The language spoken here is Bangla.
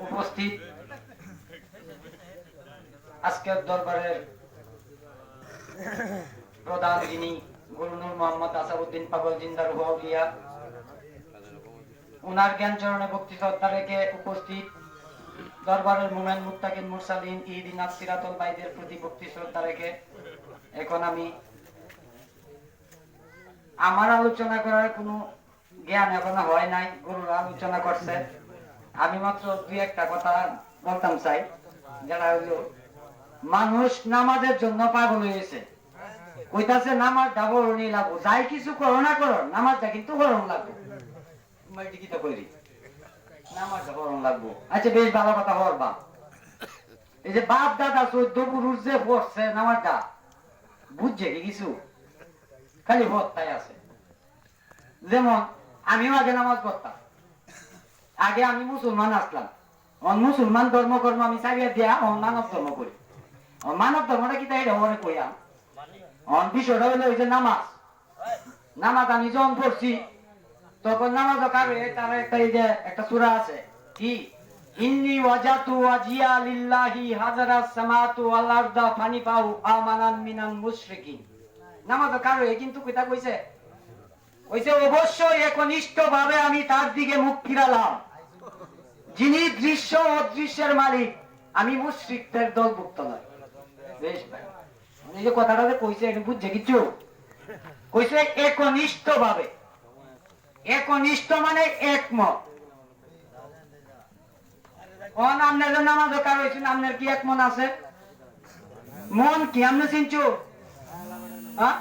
উপস্থিত আজকের দরবারের প্রধান যিনি গুরু নূর মোহাম্মদ আসাদউদ্দিন পাগল জিন্দার হুয়াউলিয়া, উনার জ্ঞান চরণে ভক্তি শ্রদ্ধা রেখে উপস্থিত দরবারের মুমিন মুত্তাকিন মুরসালিন ইহদিনাস সিরাতুল বাইদের প্রতি ভক্তি শ্রদ্ধা রেখে এখন আমি আমার আলোচনা করার কোনো জ্ঞান এখনো হয় নাই, গুরুর আলোচনা করছে। আমি মাত্র দুই একটা কথা বলতাম চাই, যারা হইলো মানুষ নামাজের জন্য পাগল হয়েছে, কইতাছে নামাজ ডাবল নিয়ে লাগবো, যাই কিছু করো না করো নামাজটা কিন্তু করণ লাগবো, নামাজটা করণ লাগবো। আচ্ছা বেশ ভালো কথা হরবা, এই যে বাপ দাদা 14 পুরুষ যে পড়ছে নামাজটা বুঝছে কি কিছু, খালি হত্যায় আছে। যেমন আমিও আগে নামাজ পড়তাম, আগে আমি মুসলমান আসলাম, মুসলমান ধর্মকর্ম আমি চালিয়ে দিয়া মানব ধর্ম করি। মানব ধর্মটা কি তাই মনে কইয়া বিষয়টা হলো ওই যে নামাজ। নামাজ আমি যখন পড়ছি তখন নামাজ কারে তার একটা এই যে একটা সূরা আছে কি ইন্নী ওয়াজাতু ওয়াজিয়া লিল্লাহি হাজারাস সামাতু ওয়াল আরদা ফানিফাউ আমানান মিনাল মুশরিকিন। নামাজ কারে কিন্তু কইতা কইছে অবশ্যই একনিষ্ঠভাবে আমি তার দিকে মুখ ফিরালাম যিনি দৃশ্য অদৃশ্যের মালিক, আমি মুশরিকদের দলভুক্ত নয়। বেশ ভাই, এই যে কথাটা যে কইছে এটা বুঝছে কিছু, কইছে একনিষ্ঠভাবে। একনিষ্ঠ মানে একমত। আপনার নামাজ কার হয়েছে, আপনার কি এক মন আছে? মন কি আপনি চিনছো? হ্যাঁ